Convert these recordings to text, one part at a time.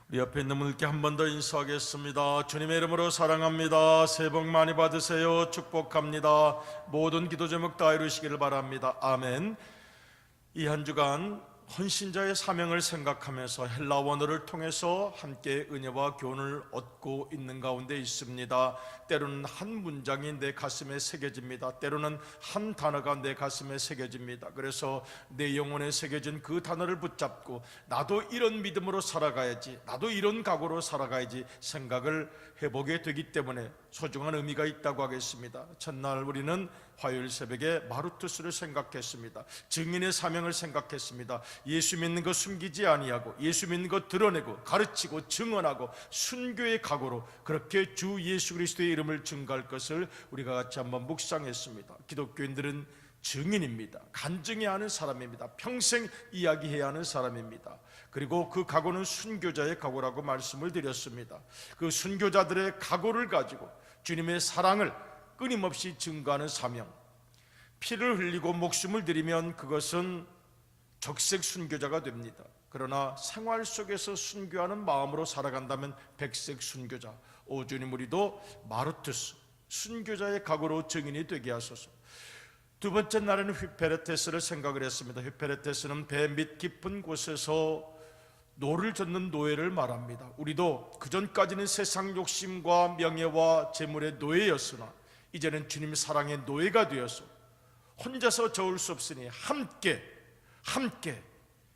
우리 옆에 있는 분들께 한 번 더 인사하겠습니다. 주님의 이름으로 사랑합니다. 새해 복 많이 받으세요. 축복합니다. 모든 기도 제목 다 이루시기를 바랍니다. 아멘. 이 한 주간 헌신자의 사명을 생각하면서 헬라 원어를 통해서 함께 은혜와 교훈을 얻고 있는 가운데 있습니다. 때로는 한 문장이 내 가슴에 새겨집니다. 때로는 한 단어가 내 가슴에 새겨집니다. 그래서 내 영혼에 새겨진 그 단어를 붙잡고 나도 이런 믿음으로 살아가야지, 나도 이런 각오로 살아가야지 생각을 해보게 되기 때문에 소중한 의미가 있다고 하겠습니다. 첫날 우리는 화요일 새벽에 마르투스를 생각했습니다. 증인의 사명을 생각했습니다. 예수 믿는 것 숨기지 아니하고 예수 믿는 것 드러내고 가르치고 증언하고 순교의 각오로 그렇게 주 예수 그리스도의 이름을 증거할 것을 우리가 같이 한번 묵상했습니다. 기독교인들은 증인입니다. 간증해야 하는 사람입니다. 평생 이야기해야 하는 사람입니다. 그리고 그 각오는 순교자의 각오라고 말씀을 드렸습니다. 그 순교자들의 각오를 가지고 주님의 사랑을 끊임없이 증거하는 사명, 피를 흘리고 목숨을 들이면 그것은 적색 순교자가 됩니다. 그러나 생활 속에서 순교하는 마음으로 살아간다면 백색 순교자. 오 주님, 우리도 마르투스 순교자의 각오로 증인이 되게 하소서. 두 번째 날에는 휘페레테스를 생각을 했습니다. 휘페레테스는 배 밑 깊은 곳에서 노를 젓는 노예를 말합니다. 우리도 그전까지는 세상 욕심과 명예와 재물의 노예였으나 이제는 주님 사랑의 노예가 되어서 혼자서 저을 수 없으니 함께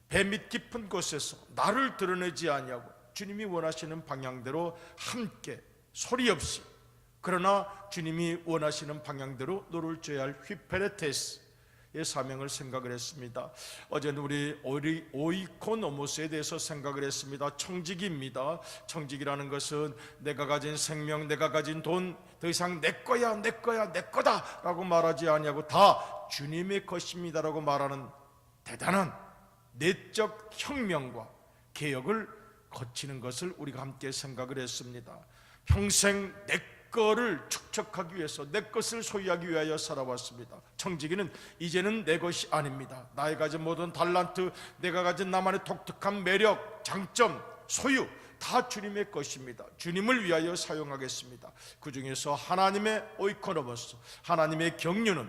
배 밑 깊은 곳에서 나를 드러내지 아니하고 주님이 원하시는 방향대로 함께 소리 없이, 그러나 주님이 원하시는 방향대로 노를 져야 할 휘페레테스의 사명을 생각을 했습니다. 어제는 우리 오이코노모스에 대해서 생각을 했습니다. 청지기입니다. 청지기라는 것은 내가 가진 생명, 내가 가진 돈 더 이상 내 거야 내 거다 라고 말하지 아니하고 다 주님의 것입니다라고 말하는 대단한 내적 혁명과 개혁을 거치는 것을 우리가 함께 생각을 했습니다. 평생 내 거를 축적하기 위해서, 내 것을 소유하기 위하여 살아왔습니다. 청지기는 이제는 내 것이 아닙니다. 나의 가진 모든 달란트, 내가 가진 나만의 독특한 매력, 장점, 소유 다 주님의 것입니다. 주님을 위하여 사용하겠습니다. 그 중에서 하나님의 오이코노모스, 하나님의 경륜은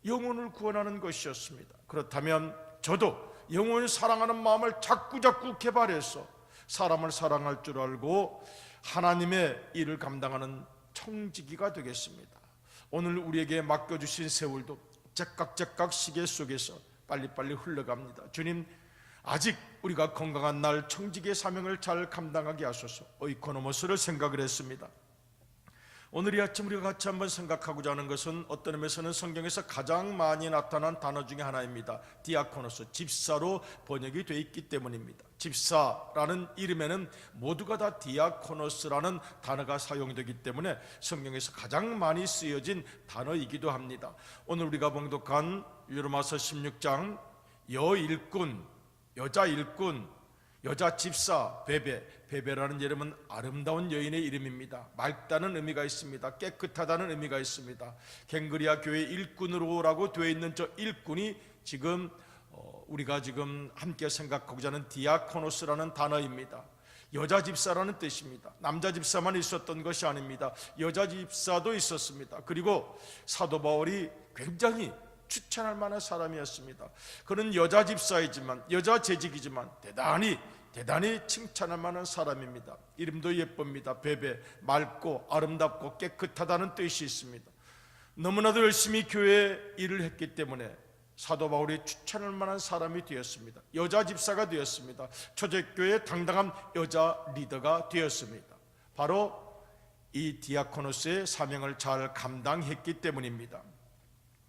영혼을 구원하는 것이었습니다. 그렇다면 저도 영혼을 사랑하는 마음을 자꾸 개발해서 사람을 사랑할 줄 알고 하나님의 일을 감당하는 청지기가 되겠습니다. 오늘 우리에게 맡겨주신 세월도 째깍째깍 시계 속에서 빨리빨리 흘러갑니다. 주님, 아직 우리가 건강한 날 청지기의 사명을 잘 감당하게 하소서. 오이코노모스를 생각을 했습니다. 오늘 이 아침 우리가 같이 한번 생각하고자 하는 것은 어떤 의미에서는 성경에서 가장 많이 나타난 단어 중에 하나입니다. 디아코노스, 집사로 번역이 되어 있기 때문입니다. 집사라는 이름에는 모두가 다 디아코노스라는 단어가 사용되기 때문에 성경에서 가장 많이 쓰여진 단어이기도 합니다. 오늘 우리가 봉독한 요로마서 16장 여일꾼, 여자 일꾼, 여자 집사, 베베라는 이름은 아름다운 여인의 이름입니다. 맑다는 의미가 있습니다. 깨끗하다는 의미가 있습니다. 갱그리아 교회 일꾼으로라고 되어 있는 저 일꾼이 지금 우리가 지금 함께 생각하고자 하는 디아코노스라는 단어입니다. 여자 집사라는 뜻입니다. 남자 집사만 있었던 것이 아닙니다. 여자 집사도 있었습니다. 그리고 사도 바울이 굉장히 추천할 만한 사람이었습니다. 그는 여자 집사이지만, 여자 재직이지만 대단히 칭찬할 만한 사람입니다. 이름도 예쁩니다. 베베, 맑고 아름답고 깨끗하다는 뜻이 있습니다. 너무나도 열심히 교회 일을 했기 때문에 사도 바울이 추천할 만한 사람이 되었습니다. 여자 집사가 되었습니다. 초대교회의 당당한 여자 리더가 되었습니다. 바로 이 디아코노스의 사명을 잘 감당했기 때문입니다.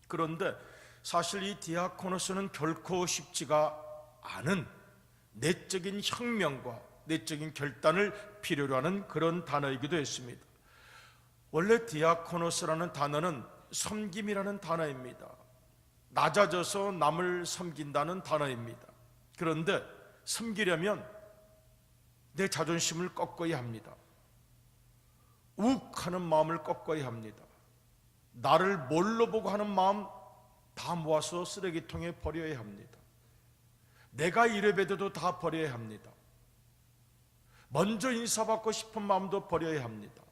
그런데 사실 이 디아코노스는 결코 쉽지가 않은 내적인 혁명과 내적인 결단을 필요로 하는 그런 단어이기도 했습니다. 원래 디아코노스라는 단어는 섬김이라는 단어입니다. 낮아져서 남을 섬긴다는 단어입니다. 그런데 섬기려면 내 자존심을 꺾어야 합니다. 욱하는 마음을 꺾어야 합니다. 나를 뭘로 보고 하는 마음 다 모아서 쓰레기통에 버려야 합니다. 내가 이래봬도 다 버려야 합니다. 먼저 인사받고 싶은 마음도 버려야 합니다.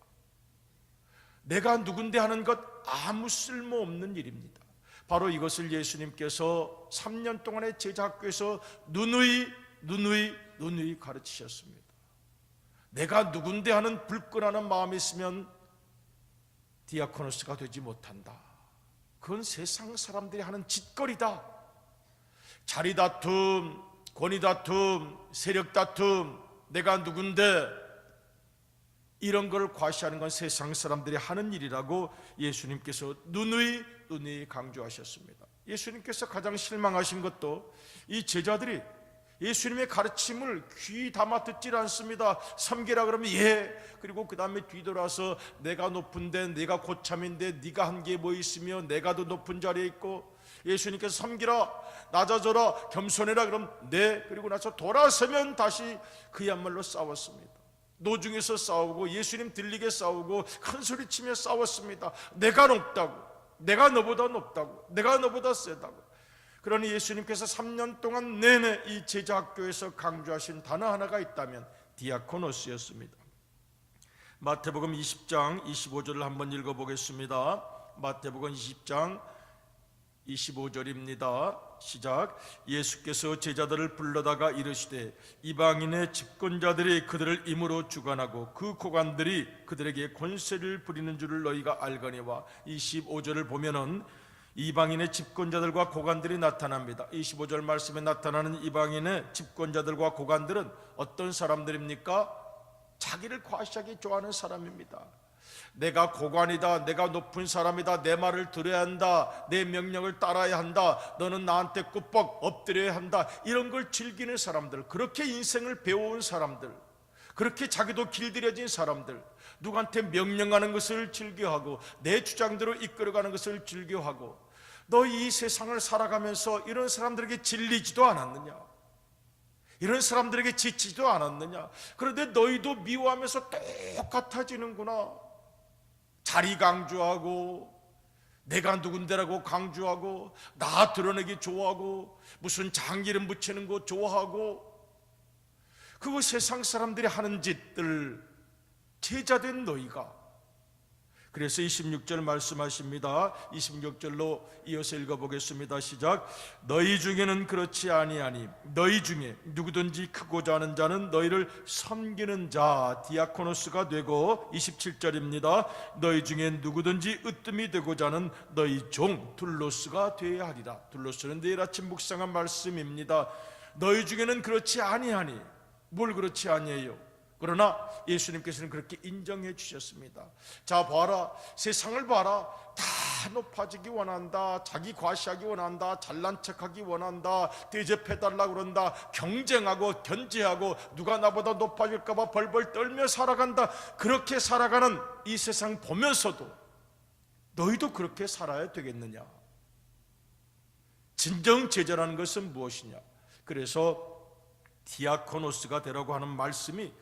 내가 누군데 하는 것 아무 쓸모없는 일입니다. 바로 이것을 예수님께서 3년 동안의 제자학교에서 누누이 가르치셨습니다. 내가 누군데 하는 불끈하는 마음이 있으면 디아코노스가 되지 못한다. 그건 세상 사람들이 하는 짓거리다. 자리 다툼, 권위 다툼, 세력 다툼, 내가 누군데, 이런 걸 과시하는 건 세상 사람들이 하는 일이라고 예수님께서 누누이 강조하셨습니다. 예수님께서 가장 실망하신 것도 이 제자들이 예수님의 가르침을 귀 담아 듣질 않습니다. 섬기라 그러면 예, 그리고 그 다음에 뒤돌아서 내가 높은데, 내가 고참인데 네가 한 게 뭐 있으며 내가 더 높은 자리에 있고, 예수님께서 섬기라, 낮아져라, 겸손해라 그럼 네, 그리고 나서 돌아서면 다시 그야말로 싸웠습니다. 노중에서 싸우고 예수님 들리게 싸우고 큰소리치며 싸웠습니다. 내가 높다고, 내가 너보다 높다고, 내가 너보다 세다고. 그러니 예수님께서 3년 동안 내내 이 제자학교에서 강조하신 단어 하나가 있다면 디아코노스였습니다. 마태복음 20장 25절을 한번 읽어보겠습니다. 마태복음 20장 25절입니다. 시작. 예수께서 제자들을 불러다가 이르시되 이방인의 집권자들이 그들을 임으로 주관하고 그 고관들이 그들에게 권세를 부리는 줄을 너희가 알거니와. 25절을 보면은 이방인의 집권자들과 고관들이 나타납니다. 25절 말씀에 나타나는 이방인의 집권자들과 고관들은 어떤 사람들입니까? 자기를 과시하기 좋아하는 사람입니다. 내가 고관이다, 내가 높은 사람이다, 내 말을 들어야 한다, 내 명령을 따라야 한다, 너는 나한테 꾸벅 엎드려야 한다, 이런 걸 즐기는 사람들, 그렇게 인생을 배워온 사람들, 그렇게 자기도 길들여진 사람들, 누구한테 명령하는 것을 즐겨하고 내 주장대로 이끌어가는 것을 즐겨하고, 너 이 세상을 살아가면서 이런 사람들에게 질리지도 않았느냐? 이런 사람들에게 지치지도 않았느냐? 그런데 너희도 미워하면서 똑같아지는구나. 자리 강조하고, 내가 누군데라고 강조하고, 나 드러내기 좋아하고, 무슨 장기름 붙이는 거 좋아하고, 그거 세상 사람들이 하는 짓들, 제자된 너희가. 그래서 26절 말씀하십니다. 26절로 이어서 읽어보겠습니다. 시작. 너희 중에는 그렇지 아니하니 너희 중에 누구든지 크고자 하는 자는 너희를 섬기는 자 디아코노스가 되고, 27절입니다. 너희 중에 누구든지 으뜸이 되고자 하는 너희 종 둘로스가 되어야 하리라. 둘로스는 내일 아침 묵상한 말씀입니다. 너희 중에는 그렇지 아니하니, 뭘 그렇지 아니해요? 그러나 예수님께서는 그렇게 인정해 주셨습니다. 자, 봐라, 세상을 봐라. 다 높아지기 원한다, 자기 과시하기 원한다, 잘난 척하기 원한다, 대접해달라고 그런다, 경쟁하고 견제하고 누가 나보다 높아질까 봐 벌벌 떨며 살아간다. 그렇게 살아가는 이 세상 보면서도 너희도 그렇게 살아야 되겠느냐? 진정 제자라는 것은 무엇이냐? 그래서 디아코노스가 되라고 하는 말씀이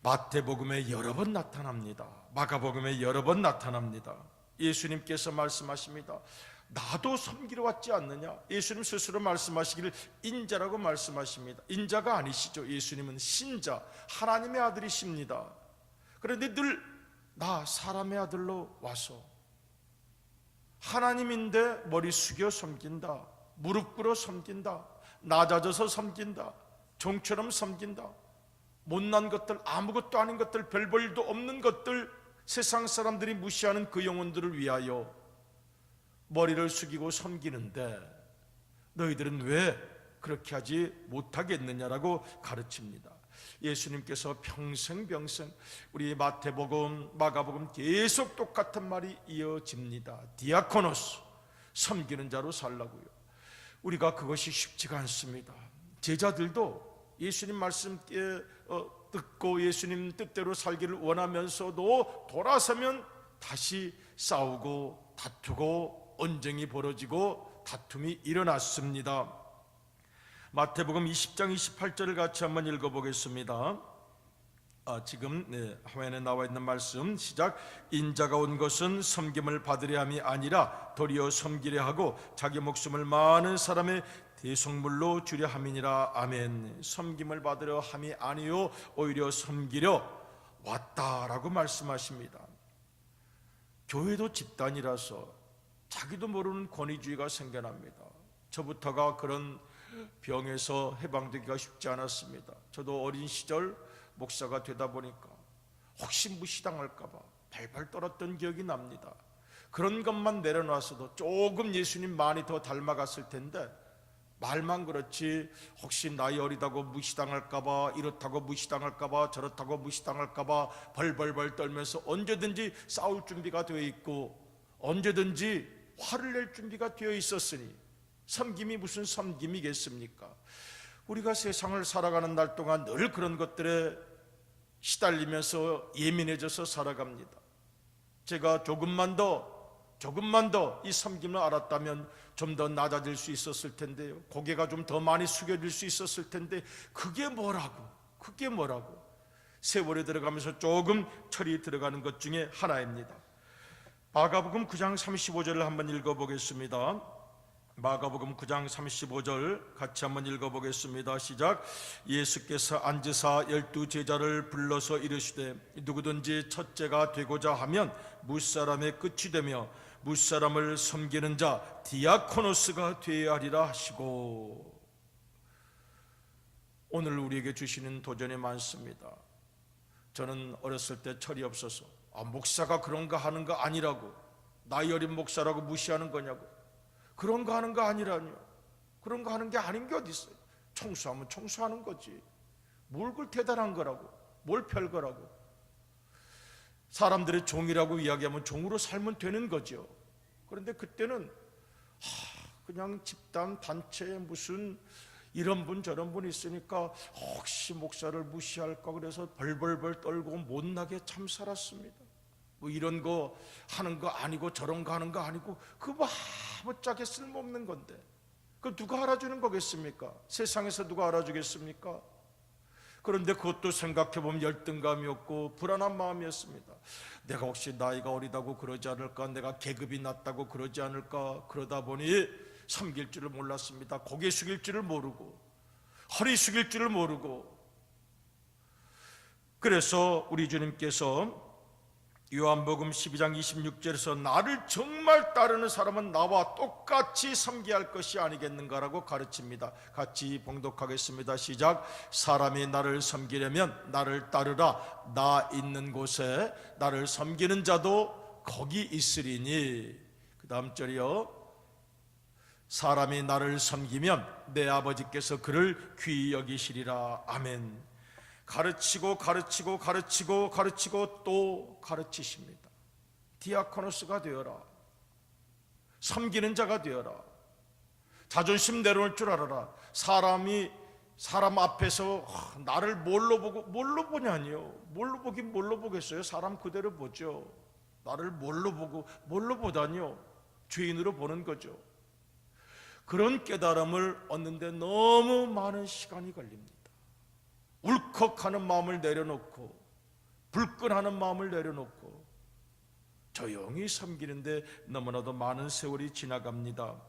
마태복음에 여러 번 나타납니다. 마가복음에 여러 번 나타납니다. 예수님께서 말씀하십니다. 나도 섬기러 왔지 않느냐? 예수님 스스로 말씀하시기를 인자라고 말씀하십니다. 인자가 아니시죠. 예수님은 신자, 하나님의 아들이십니다. 그런데 늘 나 사람의 아들로 와서 하나님인데 머리 숙여 섬긴다, 무릎 꿇어 섬긴다, 낮아져서 섬긴다, 종처럼 섬긴다. 못난 것들, 아무것도 아닌 것들, 별 볼일도 없는 것들, 세상 사람들이 무시하는 그 영혼들을 위하여 머리를 숙이고 섬기는데 너희들은 왜 그렇게 하지 못하겠느냐라고 가르칩니다. 예수님께서 평생 우리 마태복음, 마가복음 계속 똑같은 말이 이어집니다. 디아코노스, 섬기는 자로 살라고요. 우리가 그것이 쉽지가 않습니다. 제자들도 예수님 말씀 듣고 예수님 뜻대로 살기를 원하면서도 돌아서면 다시 싸우고 다투고 언쟁이 벌어지고 다툼이 일어났습니다. 마태복음 20장 28절을 같이 한번 읽어보겠습니다. 지금 화면에 나와 있는 말씀 시작. 인자가 온 것은 섬김을 받으려 함이 아니라 도리어 섬기려 하고 자기 목숨을 많은 사람의 대속물로 주려 함이니라. 아멘. 섬김을 받으려 함이 아니요 오히려 섬기려 왔다라고 말씀하십니다. 교회도 집단이라서 자기도 모르는 권위주의가 생겨납니다. 저부터가 그런 병에서 해방되기가 쉽지 않았습니다. 저도 어린 시절 목사가 되다 보니까 혹시 무시당할까 봐 발발 떨었던 기억이 납니다. 그런 것만 내려놔서도 조금 예수님 많이 더 닮아갔을 텐데 말만 그렇지 혹시 나이 어리다고 무시당할까 봐, 이렇다고 무시당할까 봐, 저렇다고 무시당할까 봐 벌벌벌 떨면서 언제든지 싸울 준비가 되어 있고 언제든지 화를 낼 준비가 되어 있었으니 섬김이 무슨 섬김이겠습니까? 우리가 세상을 살아가는 날 동안 늘 그런 것들에 시달리면서 예민해져서 살아갑니다. 제가 조금만 더 이 섬김을 알았다면 좀 더 낮아질 수 있었을 텐데요. 고개가 좀 더 많이 숙여질 수 있었을 텐데 그게 뭐라고 세월이 들어가면서 조금 철이 들어가는 것 중에 하나입니다. 마가복음 9장 35절을 한번 읽어보겠습니다. 마가복음 9장 35절 같이 한번 읽어보겠습니다. 시작. 예수께서 앉으사 12 제자를 불러서 이르시되 누구든지 첫째가 되고자 하면 무사람의 끝이 되며 무사람을 섬기는 자 디아코노스가 되어야 하리라 하시고, 오늘 우리에게 주시는 도전이 많습니다. 저는 어렸을 때 철이 없어서 목사가 그런가 하는 거 아니라고, 나이 어린 목사라고 무시하는 거냐고, 그런 거 하는 거 아니라뇨. 그런 거 하는 게 아닌 게 어디 있어요. 청소하면 청소하는 거지. 뭘 그걸 대단한 거라고, 뭘 별거라고. 사람들의 종이라고 이야기하면 종으로 살면 되는 거죠. 그런데 그때는 그냥 집단 단체에 무슨 이런 분 저런 분 있으니까 혹시 목사를 무시할까 그래서 벌벌벌 떨고 못나게 참 살았습니다. 뭐 이런 거 하는 거 아니고 저런 거 하는 거 아니고 그거 아무짝에 쓸모없는 건데 그걸 누가 알아주는 거겠습니까? 세상에서 누가 알아주겠습니까? 그런데 그것도 생각해보면 열등감이었고 불안한 마음이었습니다. 내가 혹시 나이가 어리다고 그러지 않을까, 내가 계급이 낮다고 그러지 않을까. 그러다 보니 섬길 줄을 몰랐습니다. 고개 숙일 줄을 모르고 허리 숙일 줄을 모르고. 그래서 우리 주님께서 요한복음 12장 26절에서 나를 정말 따르는 사람은 나와 똑같이 섬겨야 할 것이 아니겠는가라고 가르칩니다. 같이 봉독하겠습니다. 시작. 사람이 나를 섬기려면 나를 따르라. 나 있는 곳에 나를 섬기는 자도 거기 있으리니. 그 다음 절이요. 사람이 나를 섬기면 내 아버지께서 그를 귀히 여기시리라. 아멘. 가르치고 또 가르치십니다. 디아코노스가 되어라. 섬기는 자가 되어라. 자존심 내려놓을 줄 알아라. 사람 앞에서 나를 뭘로 보냐니요. 뭘로 보겠어요. 사람 그대로 보죠. 나를 뭘로 보다니요. 죄인으로 보는 거죠. 그런 깨달음을 얻는데 너무 많은 시간이 걸립니다. 울컥하는 마음을 내려놓고 불끈하는 마음을 내려놓고 조용히 섬기는데 너무나도 많은 세월이 지나갑니다.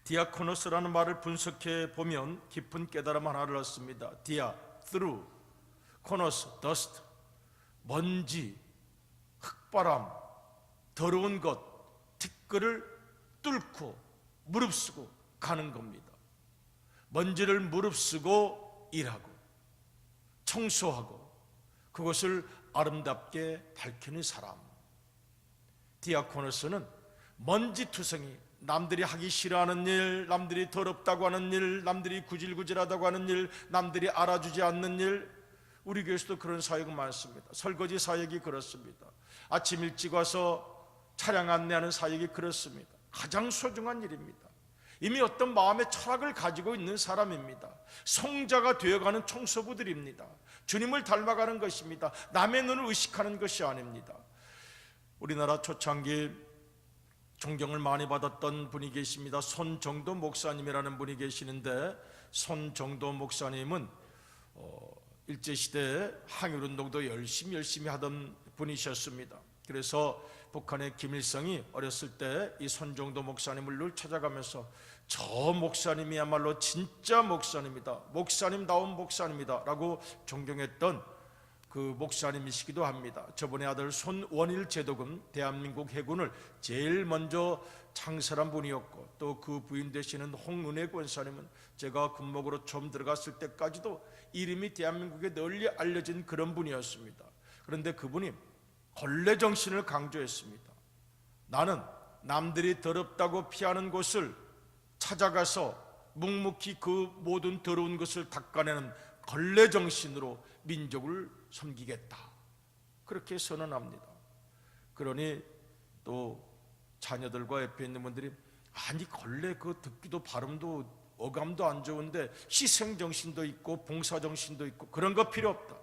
디아코노스라는 말을 분석해 보면 깊은 깨달음 하나를 얻습니다. 디아, through, 코노스, dust, 먼지, 흙바람, 더러운 것, 티끌을 뚫고 무릅쓰고 가는 겁니다. 먼지를 무릅쓰고 일하고 청소하고 그것을 아름답게 밝히는 사람. 디아코노스는 먼지투성이, 남들이 하기 싫어하는 일, 남들이 더럽다고 하는 일, 남들이 구질구질하다고 하는 일, 남들이 알아주지 않는 일. 우리 교회에서도 그런 사역이 많습니다. 설거지 사역이 그렇습니다. 아침 일찍 와서 차량 안내하는 사역이 그렇습니다. 가장 소중한 일입니다. 이미 어떤 마음의 철학을 가지고 있는 사람입니다. 성자가 되어가는 청소부들입니다. 주님을 닮아가는 것입니다. 남의 눈을 의식하는 것이 아닙니다. 우리나라 초창기 존경을 많이 받았던 분이 계십니다. 손정도 목사님이라는 분이 계시는데, 손정도 목사님은 일제시대에 항일운동도 열심히 하던 분이셨습니다. 그래서 북한의 김일성이 어렸을 때 이 손정도 목사님을 늘 찾아가면서 저 목사님이야말로 진짜 목사님이다, 목사님다운 목사님이다 라고 존경했던 그 목사님이시기도 합니다. 저분의 아들 손원일 제독은 대한민국 해군을 제일 먼저 창설한 분이었고, 또 그 부인 되시는 홍은혜 권사님은 제가 군목으로 처음 들어갔을 때까지도 이름이 대한민국에 널리 알려진 그런 분이었습니다. 그런데 그분이 걸레 정신을 강조했습니다. 나는 남들이 더럽다고 피하는 곳을 찾아가서 묵묵히 그 모든 더러운 것을 닦아내는 걸레 정신으로 민족을 섬기겠다, 그렇게 선언합니다. 그러니 또 자녀들과 옆에 있는 분들이 아니 걸레 그 듣기도 발음도 어감도 안 좋은데 희생정신도 있고 봉사정신도 있고 그런 거 필요 없다,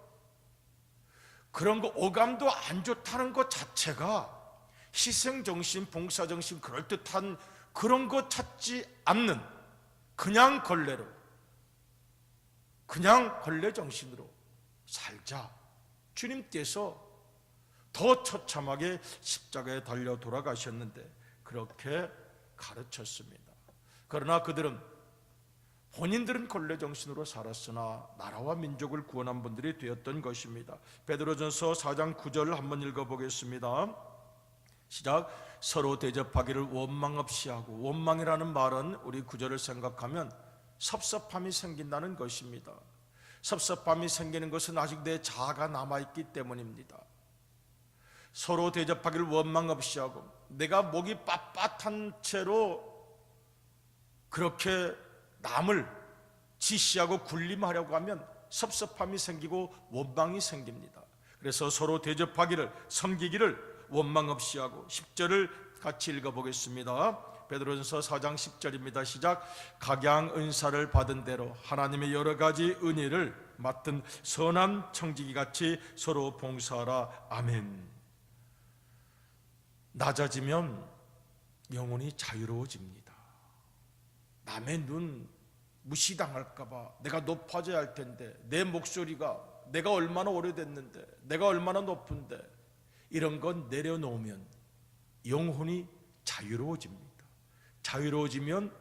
그런 거 어감도 안 좋다는 것 자체가 희생정신 봉사정신 그럴듯한 그런 거 찾지 않는 그냥 걸레로, 그냥 걸레 정신으로 살자. 주님께서 더 처참하게 십자가에 달려 돌아가셨는데 그렇게 가르쳤습니다. 그러나 그들은, 본인들은 걸레 정신으로 살았으나 나라와 민족을 구원한 분들이 되었던 것입니다. 베드로전서 4장 9절 한번 읽어보겠습니다. 시작. 서로 대접하기를 원망 없이 하고, 원망이라는 말은 우리 구절을 생각하면 섭섭함이 생긴다는 것입니다. 섭섭함이 생기는 것은 아직 내 자아가 남아있기 때문입니다. 서로 대접하기를 원망 없이 하고, 내가 목이 빳빳한 채로 그렇게 남을 지시하고 군림하려고 하면 섭섭함이 생기고 원망이 생깁니다. 그래서 서로 대접하기를, 섬기기를 원망 없이 하고, 10절을 같이 읽어보겠습니다. 베드로전서 4장 10절입니다. 시작. 각양 은사를 받은 대로 하나님의 여러 가지 은혜를 맡은 선한 청지기같이 서로 봉사하라. 아멘. 낮아지면 영혼이 자유로워집니다. 남의 눈 무시당할까봐 내가 높아져야 할 텐데, 내 목소리가 내가 얼마나 오래됐는데, 내가 얼마나 높은데, 이런 건 내려놓으면 영혼이 자유로워집니다. 자유로워지면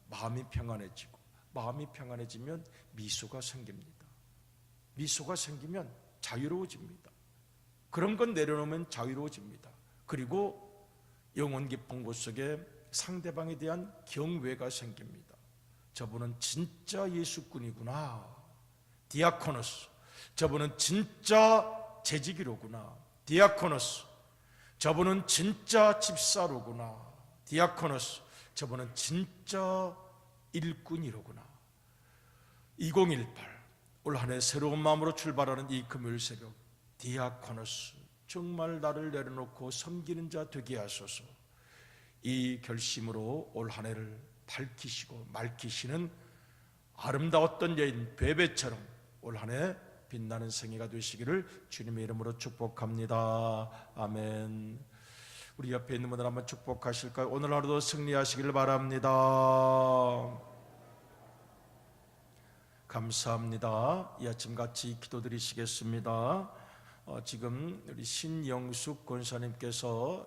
마음이 평안해지고, 마음이 평안해지면 미소가 생깁니다. 미소가 생기면 자유로워집니다. 그런 건 내려놓으면 자유로워집니다. 그리고 영혼 깊은 곳 속에 상대방에 대한 경외가 생깁니다. 저분은 진짜 예수꾼이구나, 디아코노스. 저분은 진짜 재직이로구나, 디아코노스. 저분은 진짜 집사로구나, 디아코노스. 저분은 진짜 일꾼이로구나. 2018 올 한 해 새로운 마음으로 출발하는 이 금요일 새벽, 디아코노스, 정말 나를 내려놓고 섬기는 자 되게 하소서. 이 결심으로 올 한 해를 밝히시고 맑히시는 아름다웠던 여인 베베처럼 올 한 해 빛나는 생애가 되시기를 주님의 이름으로 축복합니다. 아멘. 우리 옆에 있는 분들 한번 축복하실까요? 오늘 하루도 승리하시기를 바랍니다. 감사합니다. 이 아침 같이 기도드리시겠습니다. 지금 우리 신영숙 권사님께서